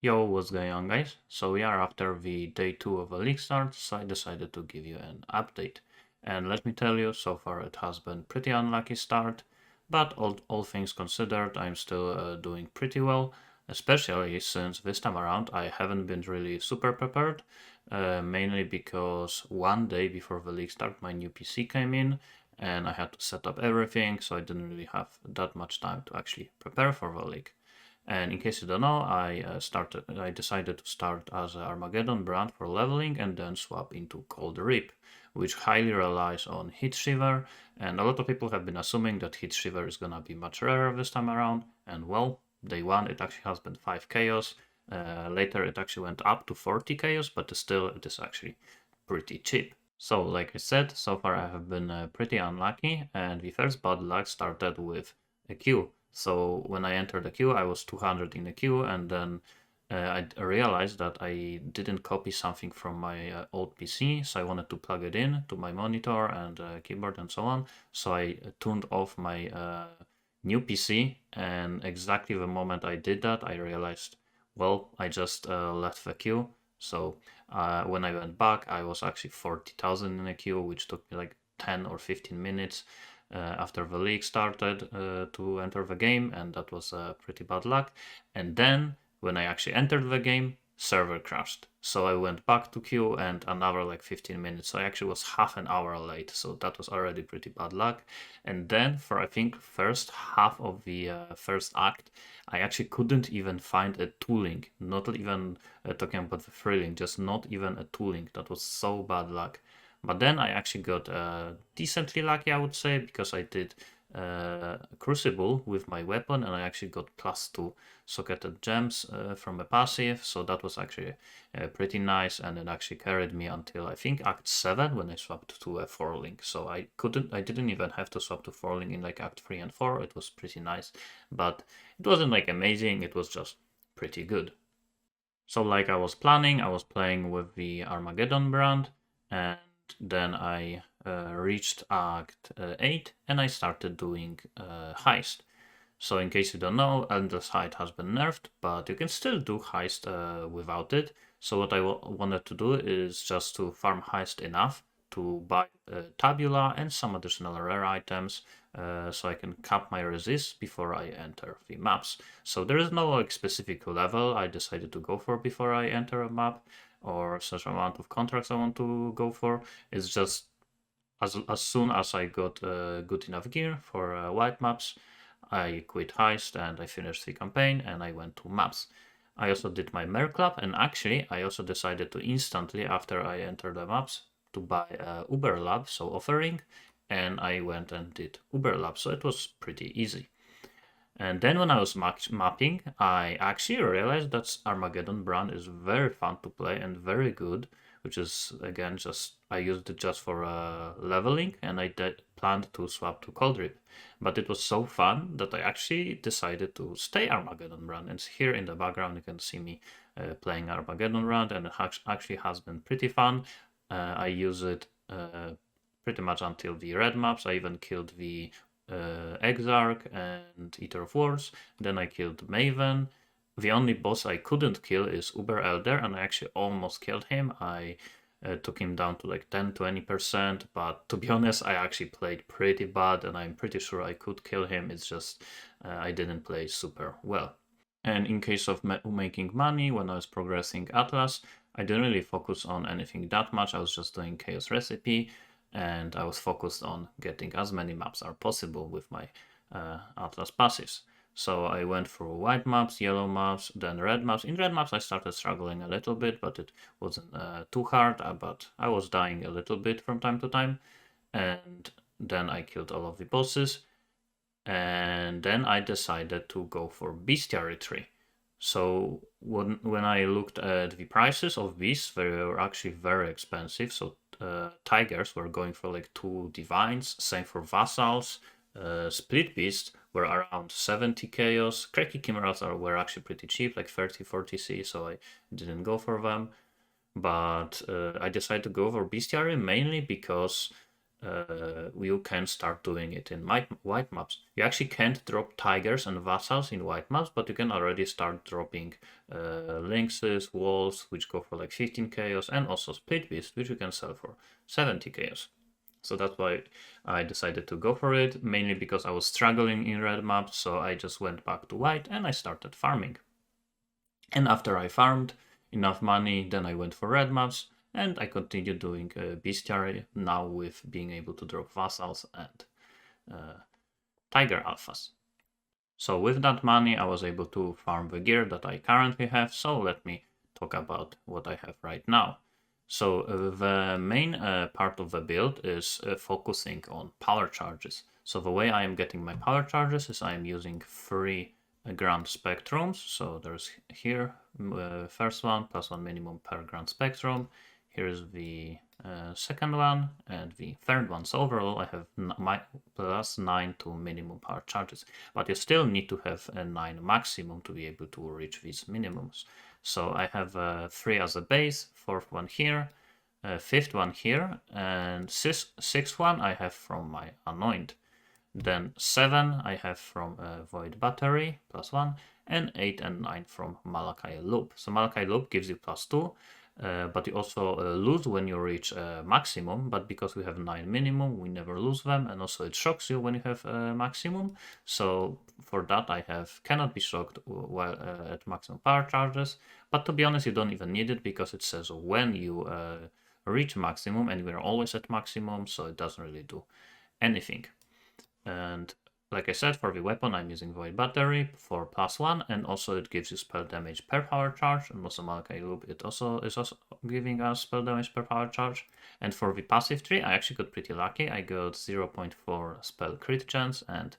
Yo, what's going on, guys? So we are after the day 2 of a league start, so I decided to give you an update. And let me tell you, so far it has been pretty unlucky start, but all things considered, I'm still doing pretty well, especially since this time around I haven't been really super prepared, mainly because one day before the league start my new PC came in, and I had to set up everything, so I didn't really have that much time to actually prepare for the league. And in case you don't know, I decided to start as an Armageddon brand for leveling and then swap into Cold Rip, which highly relies on Heat Shiver. And a lot of people have been assuming that Heat Shiver is gonna be much rarer this time around. And well, day one it actually has been 5 chaos. Later it actually went up to 40 chaos, but still it is actually pretty cheap. So, like I said, so far I have been pretty unlucky, and the first bad luck started with a queue. So when I entered the queue, I was 200 in the queue, and then I realized that I didn't copy something from my old PC, so I wanted to plug it in to my monitor and keyboard and so on. So I turned off my new PC, and exactly the moment I did that, I realized, well, I just left the queue. So when I went back, I was actually 40,000 in the queue, which took me like 10 or 15 minutes after the league started to enter the game, and that was pretty bad luck. And then when I actually entered the game, server crashed. So I went back to queue and another like 15 minutes. So I actually was half an hour late. So that was already pretty bad luck. And then for I think first half of the first act, I actually couldn't even find a tooling. Not even talking about the thrilling, just not even a tooling. That was so bad luck. But then I actually got decently lucky, I would say, because I did Crucible with my weapon, and I actually got +2 socketed gems from a passive, so that was actually pretty nice, and it actually carried me until I think Act 7 when I swapped to a 4-link. So I didn't even have to swap to 4-link in like Act 3 and 4. It was pretty nice, but it wasn't like amazing. It was just pretty good. So like I was planning, I was playing with the Armageddon brand, and then I reached Act 8 and I started doing Heist. So in case you don't know, Endless Height has been nerfed, but you can still do Heist without it. So what I wanted to do is just to farm Heist enough to buy Tabula and some additional rare items, so I can cap my resist before I enter the maps. So there is no like specific level I decided to go for before I enter a map, or such amount of contracts I want to go for. It's just as soon as I got good enough gear for white maps, I quit Heist and I finished the campaign and I went to maps. I also did my Merc Club, and actually I also decided to instantly after I entered the maps to buy Uber Lab, so offering, and I went and did Uber Lab, so it was pretty easy. And then when I was mapping, I actually realized that Armageddon brand is very fun to play and very good, which is again just I used it just for leveling, and I planned to swap to Cold Rip. But it was so fun that I actually decided to stay Armageddon brand. And here in the background you can see me playing Armageddon brand, and it actually has been pretty fun. I use it pretty much until the red maps. I even killed the Exarch and Eater of Wars. Then I killed Maven. The only boss I couldn't kill is Uber Elder, and I actually almost killed him. I took him down to like 10-20%, but to be honest, I actually played pretty bad, and I'm pretty sure I could kill him. It's just I didn't play super well. And in case of making money, when I was progressing Atlas, I didn't really focus on anything that much. I was just doing Chaos Recipe, and I was focused on getting as many maps as possible with my Atlas passives. So I went through white maps, yellow maps, then red maps. In red maps I started struggling a little bit, but it wasn't too hard, but I was dying a little bit from time to time. And then I killed all of the bosses, and then I decided to go for Bestiary tree. So when I looked at the prices of beasts, they were actually very expensive. So tigers were going for like 2 divines, same for vassals. Split beasts were around 70 chaos. Cracky chimeras were actually pretty cheap, like 30-40 C, so I didn't go for them. But I decided to go for bestiary mainly because you can start doing it in white maps. You actually can't drop tigers and vassals in white maps, but you can already start dropping lynxes, wolves, which go for like 15 chaos, and also split beast, which you can sell for 70 chaos. So that's why I decided to go for it, mainly because I was struggling in red maps, so I just went back to white and I started farming. And after I farmed enough money, then I went for red maps, and I continued doing bestiary, now with being able to drop vassals and tiger alphas. So with that money, I was able to farm the gear that I currently have, so let me talk about what I have right now. So the main part of the build is focusing on power charges. So the way I am getting my power charges is I am using 3 grand spectrums. So there's here first one, +1 minimum per grand spectrum. Here's the second one and the third one. So overall I have my +9 to minimum power charges, but you still need to have a 9 maximum to be able to reach these minimums. So I have 3 as a base, 4th one here, 5th one here, and 6th one I have from my Anoint. Then 7 I have from Void Battery, +1, and 8 and 9 from Malachi Loop. So Malachi Loop gives you +2, but you also lose when you reach maximum, but because we have 9 minimum, we never lose them, and also it shocks you when you have maximum. So for that I cannot be shocked while at maximum power charges, but to be honest you don't even need it, because it says when you reach maximum, and we're always at maximum, so it doesn't really do anything. And like I said, for the weapon I'm using Void Battery for +1, and also it gives you spell damage per power charge, and also Malachi Loop is also giving us spell damage per power charge. And for the passive tree I actually got pretty lucky. I got 0.4 spell crit chance and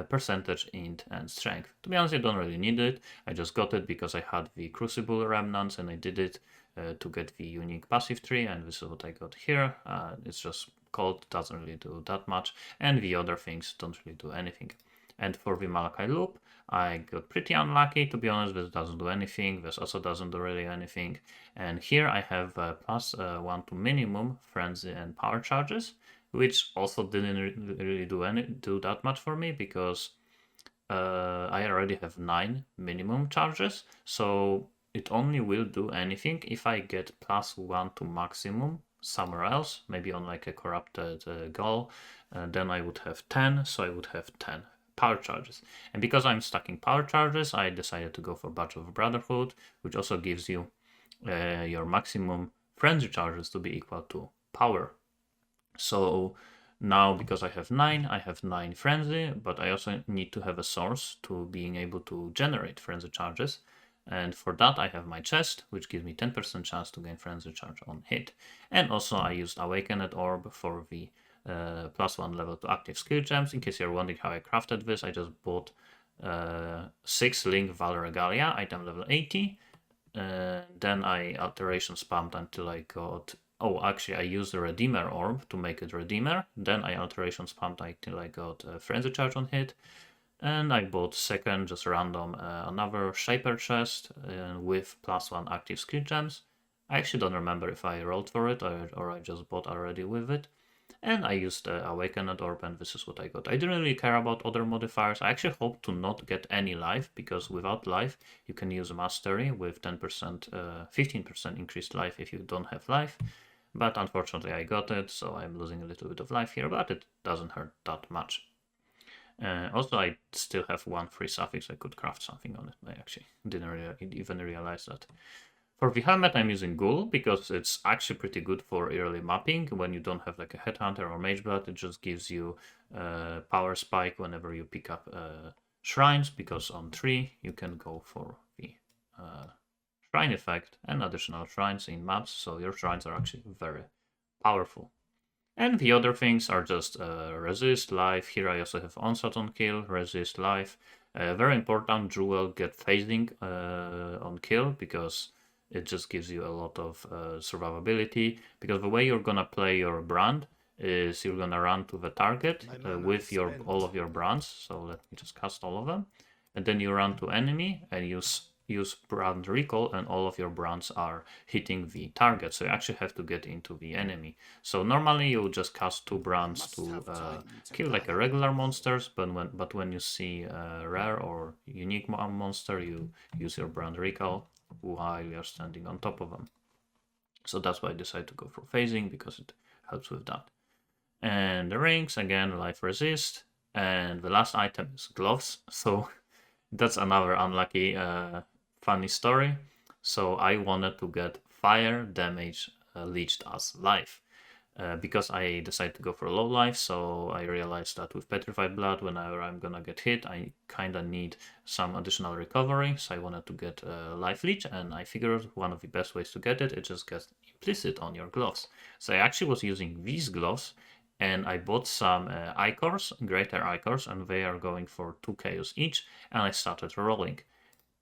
percentage int and strength. To be honest, I don't really need it. I just got it because I had the Crucible remnants and I did it to get the unique passive tree, and this is what I got here. It's just cold, doesn't really do that much, and the other things don't really do anything. And for the Malachi Loop, I got pretty unlucky, to be honest. This doesn't do anything, this also doesn't do really anything. And here I have +1 to minimum frenzy and power charges, which also didn't really do that much for me, because I already have 9 minimum charges, so it only will do anything if I get +1 to maximum somewhere else, maybe on like a corrupted goal. Then I would have 10, so I would have 10 power charges. And because I'm stacking power charges, I decided to go for Badge of Brotherhood, which also gives you your maximum frenzy charges to be equal to power. So now, because I have 9 frenzy, but I also need to have a source to being able to generate frenzy charges. And for that I have my chest, which gives me 10% chance to gain frenzy charge on hit. And also I used Awakened Orb for the +1 level to active skill gems. In case you're wondering how I crafted this, I just bought 6 Link Val Regalia, item level 80. Then I alteration spammed until I got... Oh, actually, I used the Redeemer Orb to make it Redeemer. Then I alteration spammed until I got frenzy charge on hit. And I bought second, just random, another Shaper chest with +1 active skill gems. I actually don't remember if I rolled for it or I just bought already with it. And I used the Awakened Orb, and this is what I got. I didn't really care about other modifiers. I actually hope to not get any life, because without life you can use Mastery with 10%, 15% increased life if you don't have life. But unfortunately I got it, so I'm losing a little bit of life here, but it doesn't hurt that much. Also, I still have 1 free suffix. I could craft something on it. I actually didn't even realize that. For the helmet, I'm using Ghoul, because it's actually pretty good for early mapping. When you don't have like a Headhunter or Mageblood, it just gives you power spike whenever you pick up shrines, because on 3 you can go for the shrine effect and additional shrines in maps, so your shrines are actually very powerful. And the other things are just resist, life. Here I also have onslaught on kill, resist, life. Very important, Jewel get phasing on kill, because it just gives you a lot of survivability. Because the way you're gonna play your brand is you're gonna run to the target with all of your brands. So let me just cast all of them. And then you run to enemy and you use brand recall and all of your brands are hitting the target. So you actually have to get into the enemy. So normally you just cast 2 brands to kill like a regular monsters, but when you see a rare or unique monster, you use your brand recall while you're standing on top of them. So that's why I decided to go for phasing, because it helps with that. And the rings, again, life resist. And the last item is gloves. So that's another unlucky funny story. So I wanted to get fire damage leached as life. Because I decided to go for low life, so I realized that with Petrified Blood, whenever I'm gonna get hit, I kinda need some additional recovery, so I wanted to get Life Leech, and I figured one of the best ways to get it just gets implicit on your gloves. So I actually was using these gloves, and I bought some Icors, Greater Icors, and they are going for 2 chaos each, and I started rolling.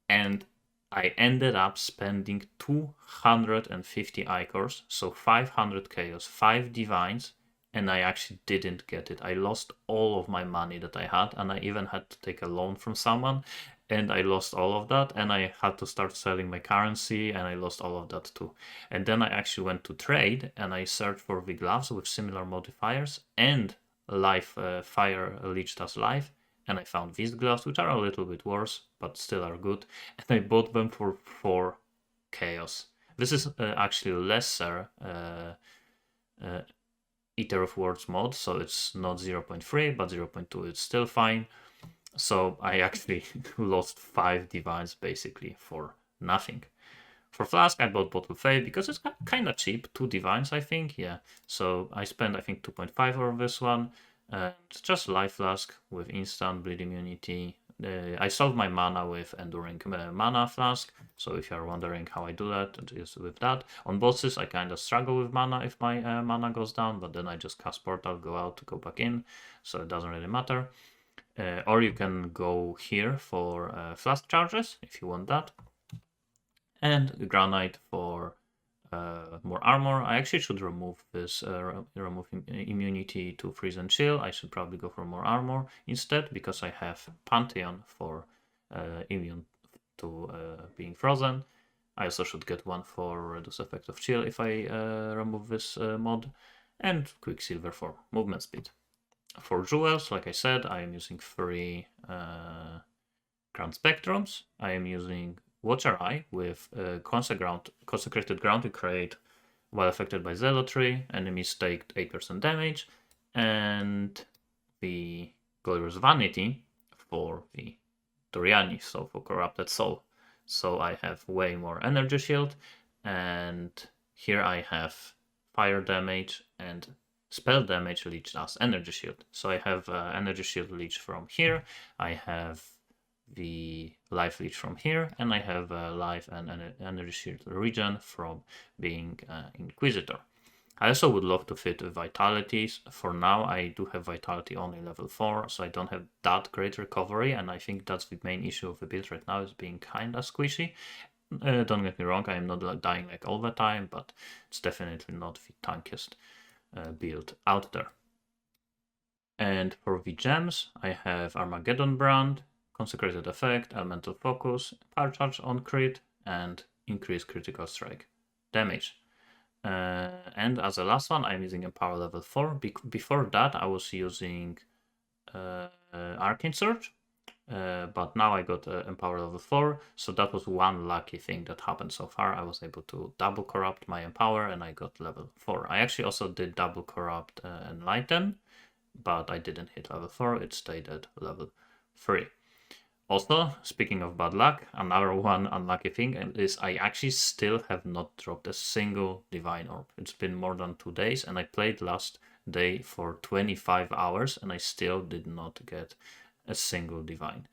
And I ended up spending 250 Icors, so 500 Chaos, 5 Divines, and I actually didn't get it. I lost all of my money that I had, and I even had to take a loan from someone, and I lost all of that, and I had to start selling my currency, and I lost all of that too. And then I actually went to trade, and I searched for the gloves with similar modifiers, and life, fire leached as life, and I found these gloves, which are a little bit worse, but still are good, and I bought them for 4 chaos. This is actually lesser Eater of Words mod, so it's not 0.3, but 0.2 is still fine. So I actually lost 5 divines basically for nothing. For Flask, I bought Bottle Fade because it's kind of cheap, 2 divines, I think, yeah. So I spent, I think, 2.5 on this one. And just Life Flask with instant bleed immunity. I solve my mana with Enduring Mana Flask, so if you're wondering how I do that, it is with that. On bosses, I kind of struggle with mana if my mana goes down, but then I just cast Portal, go out, go back in, so it doesn't really matter. Or you can go here for Flask charges, if you want that. And Granite for more armor. I actually should remove this, remove immunity to freeze and chill. I should probably go for more armor instead, because I have Pantheon for immune to being frozen. I also should get one for reduce effect of chill if I remove this mod, and Quicksilver for movement speed. For jewels, like I said, I am using 3 Grand Spectrums. I am using Watcher Eye with Consecrated Ground to create while affected by Zealotry. Enemies take 8% damage. And the Glorious Vanity for the Doriani, so for Corrupted Soul. So I have way more energy shield. And here I have fire damage and spell damage leached as energy shield. So I have energy shield leech from here. I have the life leech from here, and I have life and energy shield regen from being Inquisitor. I also would love to fit vitalities. For now, I do have vitality only level 4, so I don't have that great recovery, and I think that's the main issue of the build right now, is being kinda squishy. Don't get me wrong, I am not dying like all the time, but it's definitely not the tankiest build out there. And for the gems, I have Armageddon brand, Consecrated Effect, Elemental Focus, Power Charge on crit, and Increased Critical Strike damage. And as a last one, I'm using Empower level 4. Before that, I was using Arcane Surge, but now I got Empower level 4, so that was one lucky thing that happened so far. I was able to double corrupt my Empower, and I got level 4. I actually also did double corrupt Enlighten, but I didn't hit level 4, it stayed at level 3. Also, speaking of bad luck, another one unlucky thing is I actually still have not dropped a single Divine Orb. It's been more than 2 days, and I played last day for 25 hours, and I still did not get a single Divine.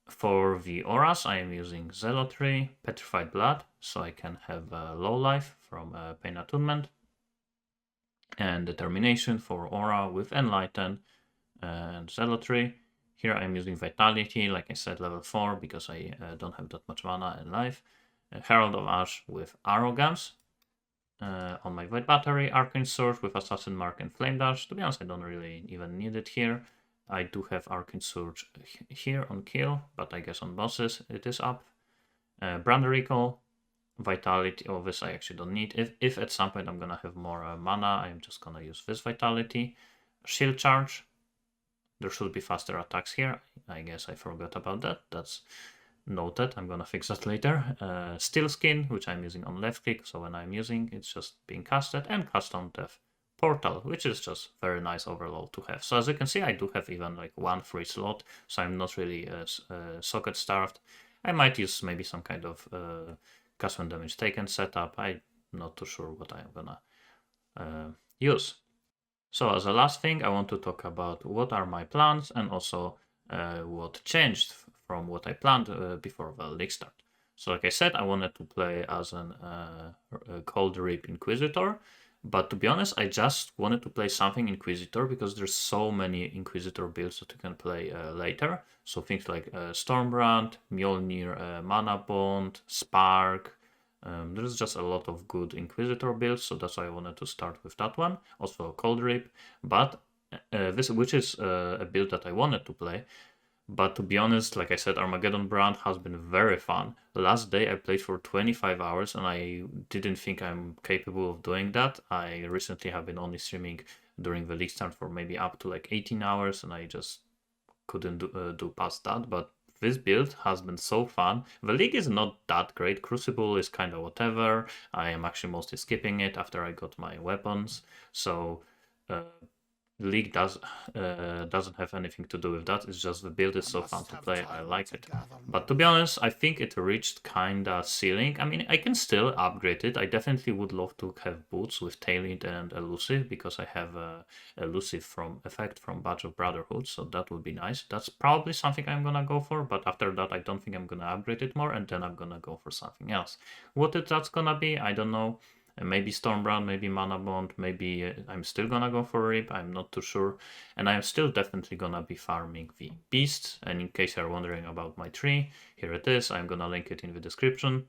For the auras, I am using Zealotry, Petrified Blood, so I can have low life from Pain Attunement, and Determination for aura with Enlighten and Zealotry. Here I'm using Vitality, like I said, level 4, because I don't have that much mana and life. Herald of Ash with Arrogance. On my Void Battery, Arcane Surge with Assassin Mark and Flame Dash. To be honest, I don't really even need it here. I do have Arcane Surge here on kill, but I guess on bosses it is up. Brand Recall, Vitality. Oh, this I actually don't need. If at some point I'm gonna have more mana, I'm just gonna use this Vitality. Shield Charge. There should be faster attacks here. I guess I forgot about that. That's noted. I'm gonna fix that later. Steel Skin, which I'm using on left click, so when I'm using it's just being casted, and Custom Death Portal, which is just very nice overall to have. So as you can see, I do have even like one free slot, so I'm not really socket starved. I might use maybe some kind of cast when damage taken setup. I'm not too sure what I'm gonna use. So as a last thing, I want to talk about what are my plans and also what changed from what I planned before the league start. So like I said, I wanted to play as an Cold Rip Inquisitor, but to be honest, I just wanted to play something Inquisitor because there's so many Inquisitor builds that you can play later. So things like Stormbrand, Mjolnir, Mana Bond, Spark. There's just a lot of good Inquisitor builds, so that's why I wanted to start with that one. Also Cold Rip, but which is a build that I wanted to play. But to be honest, like I said, Armageddon brand has been very fun. The last day I played for 25 hours and I didn't think I'm capable of doing that. I recently have been only streaming during the league start for maybe up to like 18 hours and I just couldn't do past that. But this build has been so fun. The league is not that great. Crucible is kind of whatever. I am actually mostly skipping it after I got my weapons. So League doesn't have anything to do with that. It's just the build is so fun to play. I like it. But to be honest, I think it reached kinda ceiling. I mean, I can still upgrade it. I definitely would love to have boots with Tailwind and Elusive because I have a Elusive from effect from Badge of Brotherhood, so that would be nice. That's probably something I'm gonna go for, but after that I don't think I'm gonna upgrade it more, and then I'm gonna go for something else. What that's gonna be, I don't know. Maybe Stormbrand, maybe Mana Bond, maybe I'm still gonna go for Rip, I'm not too sure. And I'm still definitely gonna be farming the beasts. And in case you're wondering about my tree, here it is. I'm gonna link it in the description.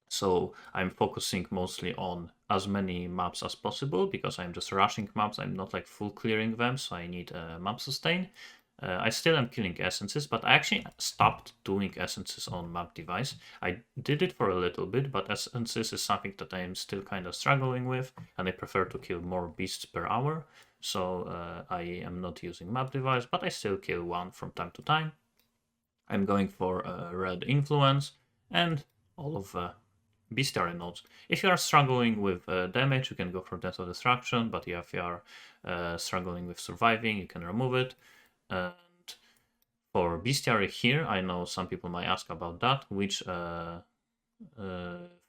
So I'm focusing mostly on as many maps as possible because I'm just rushing maps. I'm not like full clearing them, so I need map sustain. I still am killing essences, but I actually stopped doing essences on map device. I did it for a little bit, but essences is something that I am still kind of struggling with, and I prefer to kill more beasts per hour. So I am not using map device, but I still kill one from time to time. I'm going for red influence and all of the bestiary nodes. If you are struggling with damage, you can go for Death of Destruction, but if you are struggling with surviving, you can remove it. And for bestiary here, I know some people might ask about that, which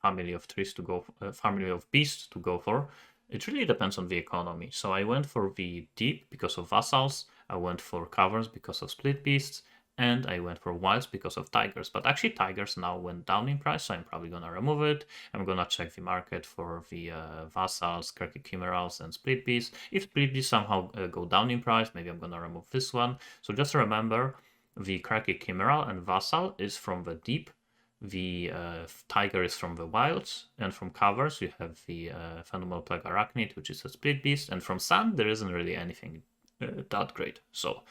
family of trees to go, family of beasts to go for. It really depends on the economy. So I went for the deep because of vassals, I went for caverns because of split beasts, and I went for wilds because of tigers. But actually tigers now went down in price, so I'm probably gonna remove it. I'm gonna check the market for the vassals, Cracky Chimerals, and split beasts. If split beasts somehow go down in price, maybe I'm gonna remove this one. So just remember, the Cracky Chimeral and vassal is from the deep. The tiger is from the wilds, and from covers you have the Phenomenal Plague Arachnid, which is a split beast, and from sand there isn't really anything that great. So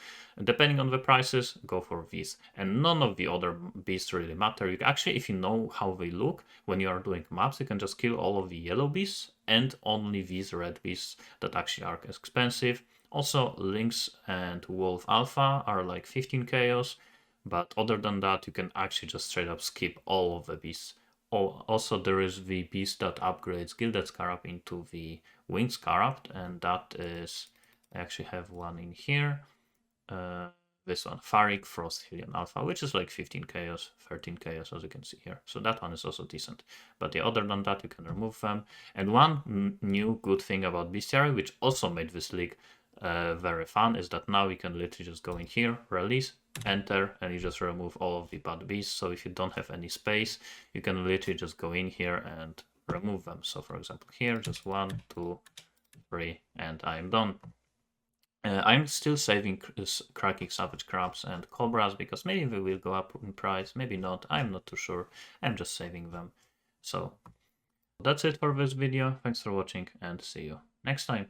depending on the prices, go for these, and none of the other beasts really matter. You actually, if you know how they look when you are doing maps, you can just kill all of the yellow beasts and only these red beasts that actually are expensive. Also, Lynx and Wolf Alpha are like 15 chaos, but other than that, you can actually just straight up skip all of the beasts. Oh, also, there is the beast that upgrades Gilded Scarab into the Winged Scarab, and that is, I actually have one in here. This one, Farik Frost Hylian Alpha, which is like 15 chaos, 13 chaos, as you can see here. So that one is also decent. But yeah, other than that, you can remove them. And one new good thing about Bestiary, which also made this league very fun, is that now you can literally just go in here, release, enter, and you just remove all of the bad beasts. So if you don't have any space, you can literally just go in here and remove them. So for example, here, just 1, 2, 3, and I'm done. I'm still saving Cracking Savage Crabs and Cobras because maybe they will go up in price, maybe not, I'm not too sure. I'm just saving them. So that's it for this video. Thanks for watching and see you next time.